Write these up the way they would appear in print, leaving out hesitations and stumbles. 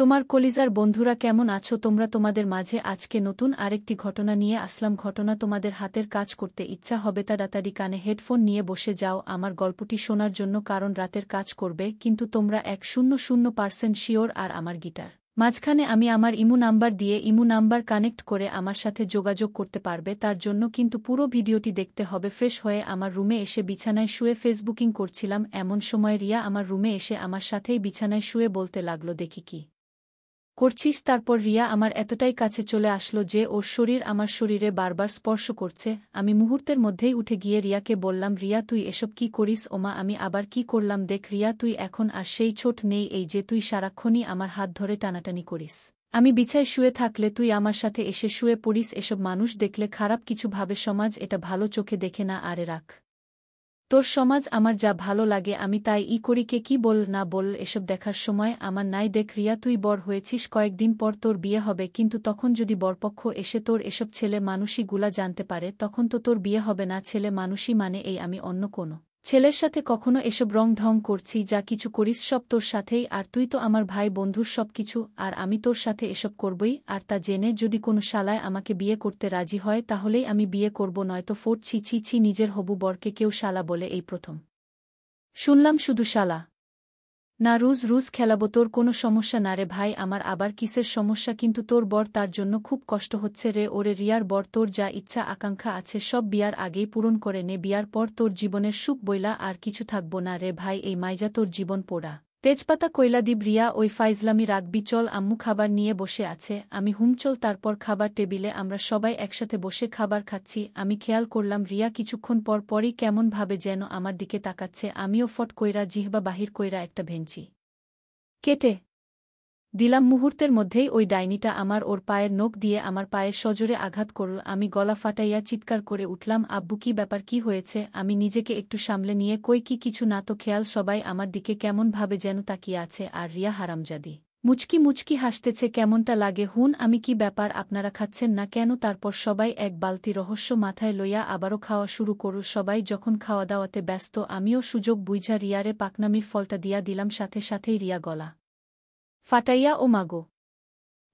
তোমার কলিজার বন্ধুরা কেমন আছো তোমরা? তোমাদের মাঝে আজকে নতুন আরেকটি ঘটনা নিয়ে আসলাম। ঘটনা তোমাদের হাতের কাজ করতে ইচ্ছা হবে তাড়াতাড়ি কানে হেডফোন নিয়ে বসে যাও আমার গল্পটি শোনার জন্য, কারণ রাতের কাজ করবে কিন্তু তোমরা 100% শিওর। আর আমার গিটার মাঝখানে আমি আমার ইমু নাম্বার দিয়ে ইমু নাম্বার কানেক্ট করে আমার সাথে যোগাযোগ করতে পারবে। তার জন্য কিন্তু পুরো ভিডিওটি দেখতে হবে। ফ্রেশ হয়ে আমার রুমে এসে বিছানায় শুয়ে ফেসবুকিং করছিলাম, এমন সময় রিয়া আমার রুমে এসে আমার সাথেই বিছানায় শুয়ে বলতে লাগলো, দেখি কি করছিস? তারপর রিয়া আমার এতটাই কাছে চলে আসলো যে ওর শরীর আমার শরীরে বারবার স্পর্শ করছে। আমি মুহূর্তের মধ্যেই উঠে গিয়ে রিয়াকে বললাম, রিয়া তুই এসব কি করিস? ওমা আমি আবার কি করলাম? দেখ রিয়া, তুই এখন আর সেই ছোট নেই এই যে তুই সারাক্ষণই আমার হাত ধরে টানাটানি করিস। আমি বিছায় শুয়ে থাকলে তুই আমার সাথে এসে শুয়ে পড়িস। এসব মানুষ দেখলে খারাপ কিছু ভাবে সমাজ, এটা ভালো চোখে দেখে না। আরে রাখ তোর সমাজ, আমার যা ভালো লাগে আমি তাই করি। কে কি বল না বল এসব দেখার সময় আমার নাই। দেখ রিয়া, তুই বড় হয়েছিস, কয়েকদিন পর তোর বিয়ে হবে, কিন্তু তখন যদি বরপক্ষ এসে তোর এসব ছেলে মানুষই গুলা জানতে পারে তখন তো তোর বিয়ে হবে না। ছেলে মানুষই মানে এই আমি অন্য কোনো ছেলের সাথে কখনো এসব রং ঢং করছি? যা কিছু করিস সব তোর সাথেই, আর তুই তো আমার ভাই বন্ধুর সব কিছু, আর আমি তোর সাথে এসব করবই। আর তা জেনে যদি কোনো শালায় আমাকে বিয়ে করতে রাজি হয় তাহলেই আমি বিয়ে করব, নয়তো ফোট। ছি ছি ছি, নিজের হবু বরকে কেউ শালা বলে এই প্রথম শুনলাম। শুধু শালা না, রুজ রুজ খেলাবো। তোর কোনো সমস্যা না রে ভাই, আমার আবার কিসের সমস্যা? কিন্তু তোর বর, তার জন্য খুব কষ্ট হচ্ছে রে। ওরে রিয়ার বর, তোর যা ইচ্ছা আকাঙ্ক্ষা আছে সব বিয়ার আগেই পূরণ করে নে। বিয়ার পর তোর জীবনের সুখ বইলা আর কিছু থাকবো না রে ভাই। এই মাইজা তোর জীবন পোড়া তেজপাতা কইলা দিব। রিয়া, ওই ফাইজলামি রাখবি চল। আম্মু খাবার নিয়ে বসে আছে, আমি চল। তারপর খাবার টেবিলে আমরা সবাই একসাথে বসে খাবার খাচ্ছি। আমি খেয়াল করলাম রিয়া কিছুক্ষণ পর পরই কেমন ভাবে যেন আমার দিকে তাকাচ্ছে। আমিও ফট কইরা জিহবা বাহির কইরা একটা ভেঞ্চি কেটে দিলাম। মুহূর্তের মধ্যেই ওই ডাইনিটা আমার ওর পায়ের নখ দিয়ে আমার পায়ে সজোরে আঘাত করল। আমি গলা ফাটাইয়া চিৎকার করে উঠলাম, আব্বু কি ব্যাপার, কি হয়েছে? আমি নিজেকে একটু সামলে নিয়ে কই, কি কিছু না তো। খেয়াল সবাই আমার দিকে কেমন ভাবে যেন তাকিয়ে আছে, আর রিয়া হারামজাদি মুচকি মুচকি হাসতেছে। কেমনটা লাগে হুন? আমি কি ব্যাপার, আপনারা খাচ্ছেন না কেন? তারপর সবাই এক বালতি রহস্য মাথায় লইয়া আবারও খাওয়া শুরু করল। সবাই যখন খাওয়া দাওয়াতে ব্যস্ত আমিও সুযোগ বুইঝা রিয়ারে পাকনামির ফলটা দিয়া দিলাম। সাথে সাথেই রিয়া গলা ফাটাইয়া ও মাগো।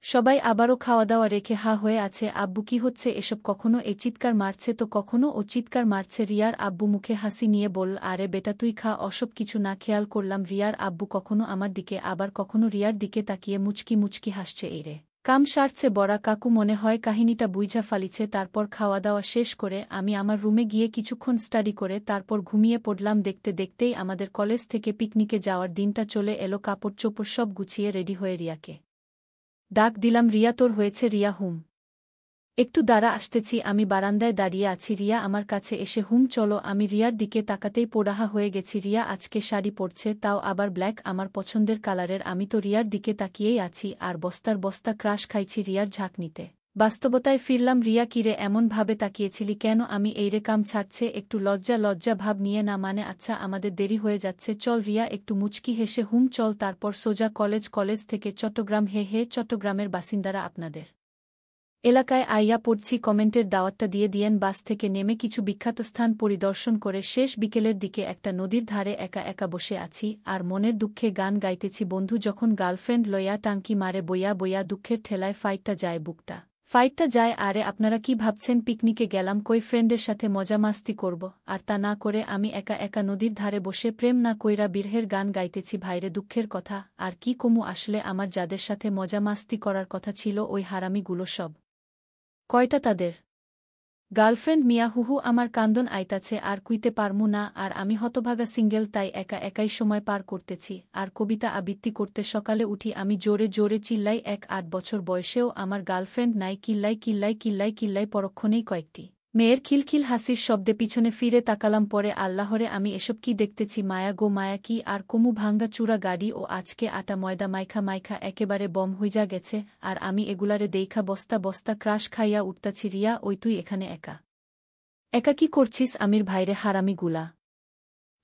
সবাই আবারও খাওয়া দাওয়া রেখে হা হয়ে আছে। আব্বু কি হচ্ছে এসব? কখনো এ চিৎকার মারছে তো কখনো ও চিৎকার মারছে। রিয়ার আব্বু মুখে হাসি নিয়ে বলল, আরে বেটা তুই খা, অসব কিছু না। খেয়াল করলাম রিয়ার আব্বু কখনো আমার দিকে আবার কখনো রিয়ার দিকে তাকিয়ে মুচকি মুচকি হাসছে। এই রে কাম সারছে বড়া কাকু, মনে হয় কাহিনীটা বুইঝা ফালিছে। তারপর খাওয়া দাওয়া শেষ করে আমি আমার রুমে গিয়ে কিছুক্ষণ স্টাডি করে তারপর ঘুমিয়ে পড়লাম। দেখতে দেখতেই আমাদের কলেজ থেকে পিকনিকে যাওয়ার দিনটা চলে এলো। কাপড় চোপড় সব গুছিয়ে রেডি হয়ে রিয়াকে ডাক দিলাম, রিয়া তোর হয়েছে? রিয়া হুম। একটু দাঁড়া আসতেছি। আমি বারান্দায় দাঁড়িয়ে আছি, রিয়া আমার কাছে এসে হুম চলো। আমি রিয়ার দিকে তাকাতেই পোড়াহা হয়ে গেছি। রিয়া আজকে শাড়ি পরছে, তাও আবার ব্ল্যাক, আমার পছন্দের কালারের। আমি তো রিয়ার দিকে তাকিয়েই আছি আর বস্তার বস্তা ক্রাশ খাইছি রিয়ার ঝাঁকনিতে। বাস্তবতায় ফিরলাম। রিয়া কিরে এমন ভাবে তাকিয়েছিলি কেন? আমি এইরে কাম ছাড়ছে একটু লজ্জা লজ্জা ভাব নিয়ে না মানে। আচ্ছা আমাদের দেরি হয়ে যাচ্ছে চল। রিয়া একটু মুচকি হেসে হুম চল। তারপর সোজা কলেজ, কলেজ থেকে চট্টগ্রাম। হে হে, চট্টগ্রামের বাসিন্দারা আপনাদের এলাকায় আইয়া পড়ছি, কমেন্টের দাওয়াতটা দিয়ে দিয়েন। বাস থেকে নেমে কিছু বিখ্যাত স্থান পরিদর্শন করে শেষ বিকেলের দিকে একটা নদীর ধারে একা একা বসে আছি আর মনের দুঃখে গান গাইতেছি। বন্ধু যখন গার্লফ্রেন্ড লইয়া টাঙ্কি মারে বইয়া বইয়া, দুঃখের ঠেলায় ফাইটটা যায় বুকটা ফাইটটা যায়। আরে আপনারা কি ভাবছেন পিকনিকে গেলাম কই ফ্রেন্ডের সাথে মজা মাস্তি করব? আর তা না করে আমি একা একা নদীর ধারে বসে প্রেম না কইরা বিরহের গান গাইতেছি। ভাইরে দুঃখের কথা আর কি কমু, আসলে আমার যাদের সাথে মজা মাস্তি করার কথা ছিল ওই হারামিগুলো সব কয়টা তাদের গার্লফ্রেন্ড মিয়া। হুহু আমার কান্দন আইতাছে আর কুইতে পারমু না। আর আমি হতভাগা সিঙ্গেল, তাই একা একাই সময় পার করতেছি আর কবিতা আবৃত্তি করতে। সকালে উঠি আমি জোরে জোরে চিল্লাই, 8 বছর বয়সেও আমার গার্লফ্রেন্ড নাই। কিল্লাই কিল্লাই কিল্লাই কিল্লাই। পরক্ষণেই কয়েকটি মেয়ের খিলখিল হাসির শব্দে পিছনে ফিরে তাকালাম। পরে আল্লাহরে আমি এসব কি দেখতেছি? মায়া গো মায়া, কি আর কমু, ভাঙ্গা চূড়া গাড়ি ও আজকে আটা ময়দা মাইখা মাইখা একেবারে বম হইজা গেছে। আর আমি এগুলারে দেইখা বস্তা বস্তা ক্রাশ খাইয়া উঠতাছি। রিয়া ওই তুই এখানে একা একা কি করছিস? আমির ভাইরে হারামিগুলা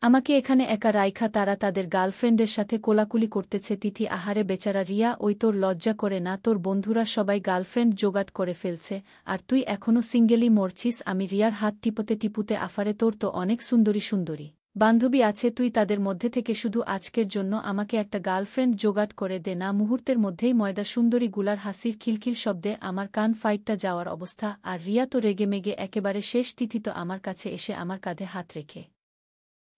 আমাকে এখানে একা রাইখা তারা তাদের গার্লফ্রেন্ডের সাথে কোলাকুলি করতেছে। তিথি আহারে বেচারা। রিয়া ওই তোর লজ্জা করে না? তোর বন্ধুরা সবাই গার্লফ্রেন্ড জোগাড় করে ফেলছে আর তুই এখনও সিঙ্গেলই মরছিস। আমি রিয়ার হাত টিপতে টিপুতে, আফারে তোর তো অনেক সুন্দরী সুন্দরী বান্ধবী আছে তুই তাদের মধ্যে থেকে শুধু আজকের জন্য আমাকে একটা গার্লফ্রেন্ড জোগাড় করে দে না। মুহূর্তের মধ্যেই ময়দা সুন্দরী গুলার হাসির খিলখিল শব্দে আমার কান ফাইটটা যাওয়ার অবস্থা। আর রিয়া তো রেগেমেগে একেবারে শেষ তিথিত আমার কাছে এসে আমার কাঁধে হাত রেখে,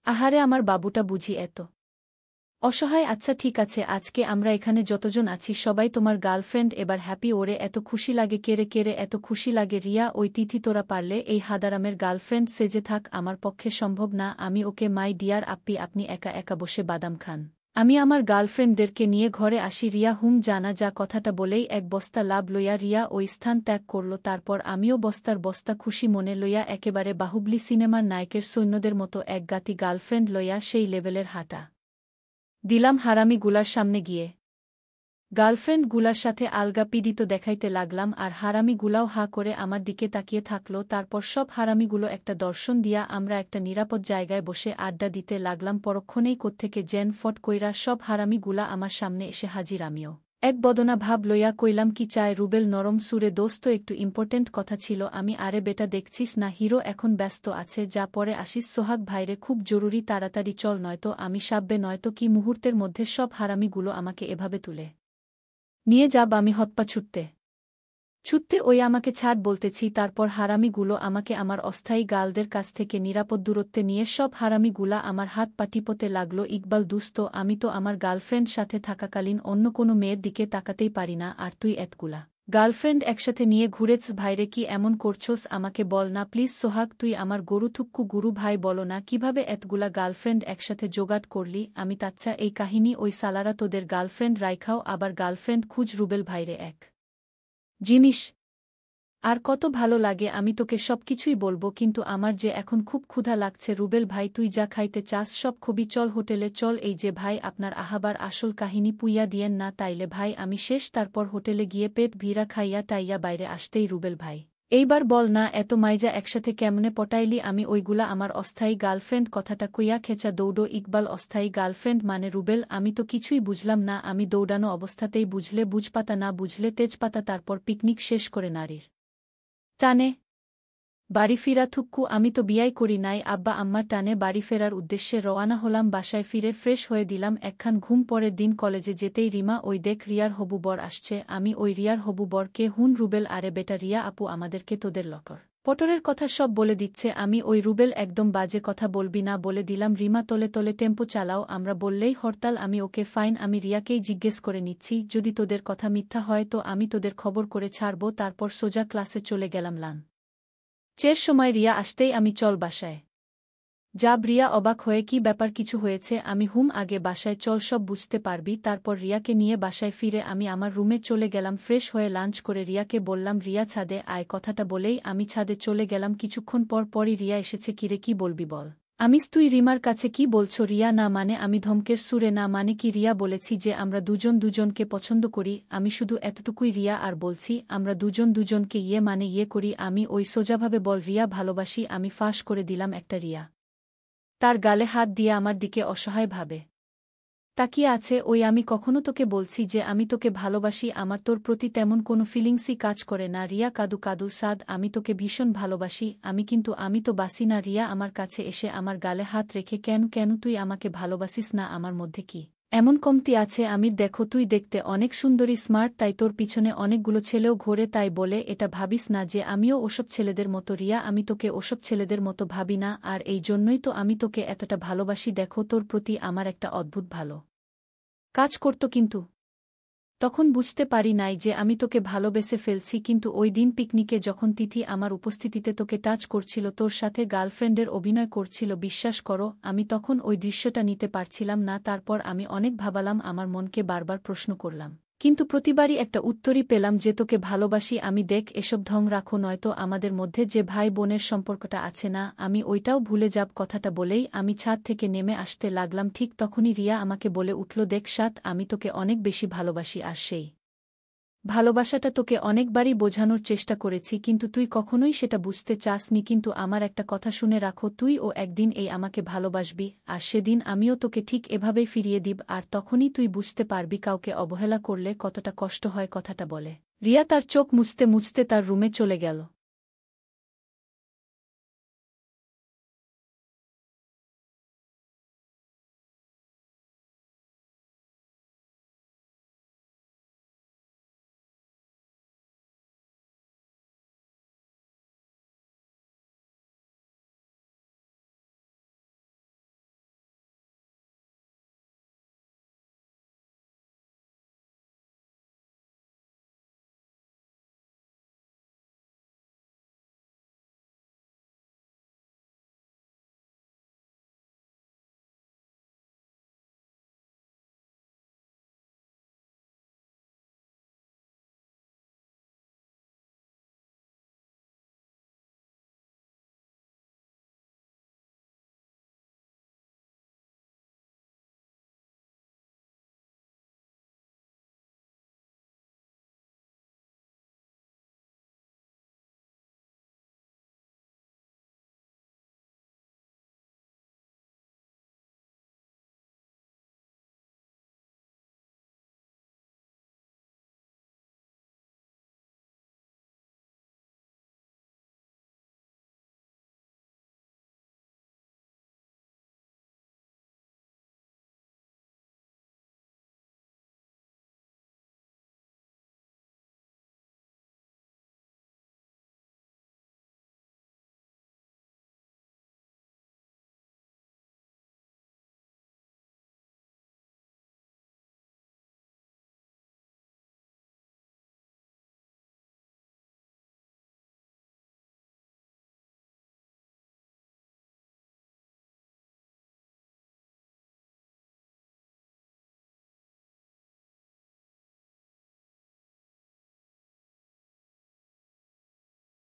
আহারে আমার বাবুটা বুঝি এত অসহায়। আচ্ছা ঠিক আছে, আজকে আমরা এখানে যতজন আছি সবাই তোমার গার্লফ্রেন্ড, এবার হ্যাপি। ওরে এত খুশি লাগে কেরে কেরে এত খুশি লাগে। রিয়া ওই তিথি তোরা পারলে এই হাদারামের গার্লফ্রেন্ড সেজে থাক, আমার পক্ষে সম্ভব না। আমি ওকে মাই ডিয়ার আপ্পি আপনি একা একা বসে বাদাম খান, আমি আমার গার্লফ্রেন্ডদেরকে নিয়ে ঘরে আসি। রিয়া জানা যা কথাটা বলেই এক বস্তা লাভ লইয়া রিয়া ওই স্থান ত্যাগ করল। তারপর আমিও বস্তার বস্তা খুশি মনে লইয়া একেবারে বাহুবলী সিনেমার নায়কের সৈন্যদের মতো এক গাতি গার্লফ্রেন্ড লইয়া সেই লেভেলের হাঁটা দিলাম হারামি গুলার সামনে গিয়ে। গার্লফ্রেন্ড গুলার সাথে আলগা পীড়িত দেখাইতে লাগলাম, আর হারামি গুলাও হা করে আমার দিকে তাকিয়ে থাকল। তারপর সব হারামিগুলো একটা দর্শন দিয়া আমরা একটা নিরাপদ জায়গায় বসে আড্ডা দিতে লাগলাম। পরক্ষণেই কোত্থেকে জেন ফট কইরা সব হারামি গুলা আমার সামনে এসে হাজির। আমিও এক বদনা ভাব লইয়া কইলাম কি চায়। রুবেল নরম সুরে, দোস্ত একটু ইম্পর্টেন্ট কথা ছিল। আমি আরে বেটা দেখছিস না হিরো এখন ব্যস্ত আছে, যা পরে আসিস। সোহাগ ভাইরে খুব জরুরি, তাড়াতাড়ি চল, নয়তো আমি সাববে। নয়তো কি? মুহূর্তের মধ্যে সব হারামিগুলো আমাকে এভাবে তুলে নিয়ে যাব, আমি হতপা ছুটতে ওই আমাকে ছাড় বলতেছি। তারপর হারামিগুলো আমাকে আমার অস্থায়ী গালদের কাছ থেকে নিরাপদ দূরত্বে নিয়ে সব হারামিগুলা আমার হাত পা টিপোতে লাগল। ইকবাল দুস্ত, আমি তো আমার গার্লফ্রেন্ড সাথে থাকাকালীন অন্য কোনো মেয়ের দিকে তাকাতেই পারি না, আর তুই এতগুলা গার্লফ্রেন্ড একসাথে নিয়ে ঘুরেছ। ভাইরে কি এমন করছোস আমাকে বল না প্লিজ। সোহাগ তুই আমার গরু থুক্কু গুরু ভাই, বলো না কিভাবে এতগুলা গার্লফ্রেন্ড একসাথে জোগাড় করলি। আমি তাচ্ছা এই কাহিনী, ওই সালারা তোদের গার্লফ্রেন্ড রাইখাও আবার গার্লফ্রেন্ড খুঁজ। রুবেল ভাইরে এক জিনিস আর কত ভালো লাগে, আমি তোকে সবকিছুই বলবো, কিন্তু আমার যে এখন খুব ক্ষুধা লাগছে। রুবেল ভাই তুই যা খাইতে চাস সব খুবই, চল হোটেলে চল। এই যে ভাই আপনার আহাবার আসল কাহিনী পুইয়া দিয়েন না তাইলে ভাই আমি শেষ। তারপর হোটেলে গিয়ে পেট ভিড়া খাইয়া টাইয়া বাইরে আসতেই রুবেল ভাই এইবার বল না এত মাইজা একসাথে কেমনে পটাইলি। আমি ওইগুলা আমার অস্থায়ী গার্লফ্রেন্ড কথাটা কইয়া খেচা দৌড়ো। ইকবাল অস্থায়ী গার্লফ্রেন্ড মানে? রুবেল আমি তো কিছুই বুঝলাম না। আমি দৌড়ানো অবস্থাতেই বুঝলে বুঝপাতা, না বুঝলে তেজপাতা। তারপর পিকনিক শেষ করে নারীর টানে বাড়ি ফিরা থুক্কু। আমি তো বিয়াই করি নাই, আব্বা আম্মার টানে বাড়ি ফেরার উদ্দেশ্যে রওয়ানা হলাম। বাসায় ফিরে ফ্রেশ হয়ে দিলাম একখান ঘুম। পরের দিন কলেজে যেতেই রিমা, ওই দেখ রিয়ার হবু বর আসছে। আমি ওই রিয়ার হবু বরকে হুন। রুবেল আরে বেটা রিয়া আপু আমাদেরকে তোদের লকর পটরের কথা সব বলে দিচ্ছে। আমি ওই রুবেল একদম বাজে কথা বলবি না বলে দিলাম। রিমা তলে তলে টেম্পো চালাও, আমরা বললেই হরতাল। আমি ওকে ফাইন, আমি রিয়াকেই জিজ্ঞেস করে নিচ্ছি, যদি তোদের কথা মিথ্যা হয় তো আমি তোদের খবর করে ছাড়ব। তারপর সোজা ক্লাসে চলে গেলাম। চের সময় রিয়া আসতেই আমি চল বাসায় যাব। রিয়া অবাক হয়ে কি ব্যাপার, কিছু হয়েছে? আমি আগে বাসায় চল, সব বুঝতে পারবি। তারপর রিয়াকে নিয়ে বাসায় ফিরে আমি আমার রুমে চলে গেলাম। ফ্রেশ হয়ে লাঞ্চ করে রিয়াকে বললাম রিয়া ছাদে আয়। কথাটা বলেই আমি ছাদে চলে গেলাম। কিছুক্ষণ পর পরই রিয়া এসেছে। কিরে কি বলবি বল। তুই রিমার কাছে কি বলছো? রিয়া না মানে? আমি ধমকের সুরে না মানে কি? রিয়া বলেছি যে আমরা দুজন দুজনকে পছন্দ করি। আমি শুধু এতটুকুই রিয়া, আর বলছি আমরা দুজন দুজনকে মানে ইয়ে করি। আমি ওই সোজাভাবে বল রিয়া ভালোবাসি। আমি ফাঁস করে দিলাম একটা। রিয়া তার গালে হাত দিয়ে আমার দিকে অসহায়ভাবে তাকিয়ে আছে। ওই আমি কখনো তোকে বলছি যে আমি তোকে ভালোবাসি? আমার তোর প্রতি তেমন কোনো ফিলিংসই কাজ করে না। রিয়া কাদু কাদু সাদ, আমি তোকে ভীষণ ভালোবাসি। আমি তো বাসি না। রিয়া আমার কাছে এসে আমার গালে হাত রেখে কেন তুই আমাকে ভালোবাসিস না? আমার মধ্যে কি এমন কমতি আছে? আমির দেখো তুই দেখতে অনেক সুন্দরী স্মার্ট, তাই তোর পিছনে অনেকগুলো ছেলেও ঘোরে। তাই বলে এটা ভাবিস না যে আমিও ওসব ছেলেদের মতো। রিয়া আমি তোকে ওসব ছেলেদের মতো ভাবি না, আর এই জন্যই তো আমি তোকে এতটা ভালোবাসি। দেখো তোর প্রতি আমার একটা অদ্ভুত ভালো কাজ করত, কিন্তু তখন বুঝতে পারি নাই যে আমি তোকে ভালোবেসে ফেলছি। কিন্তু ওই দিন পিকনিকে যখন তিথি আমার উপস্থিতিতে তোকে টাচ করছিল, তোর সাথে গার্লফ্রেন্ডের অভিনয় করছিল, বিশ্বাস করো আমি তখন ওই দৃশ্যটা নিতে পারছিলাম না। তারপর আমি অনেক ভাবালাম, আমার মনকে বারবার প্রশ্ন করলাম, কিন্তু প্রতিবারই একটা উত্তরই পেলাম যে তোকে ভালোবাসি আমি। দেখ এসব ঢং রাখো, নয়তো আমাদের মধ্যে যে ভাই বোনের সম্পর্কটা আছে না, আমি ওইটাও ভুলে যাব। কথাটা বলেই আমি ছাদ থেকে নেমে আসতে লাগলাম। ঠিক তখনই রিয়া আমাকে বলে উঠল, দেখ সাত, আমি তোকে অনেক বেশি ভালোবাসি। আর সেই ভালোবাসাটা তোকে অনেকবারই বোঝানোর চেষ্টা করেছি, কিন্তু তুই কখনোই সেটা বুঝতে চাসনি। কিন্তু আমার একটা কথা শুনে রাখো, তুইও একদিন এই আমাকে ভালোবাসবি, আর সেদিন আমিও তোকে ঠিক এভাবেই ফিরিয়ে দিব। আর তখনই তুই বুঝতে পারবি কাউকে অবহেলা করলে কতটা কষ্ট হয়। কথাটা বলে রিয়া তার চোখ মুছতে মুছতে তার রুমে চলে গেল।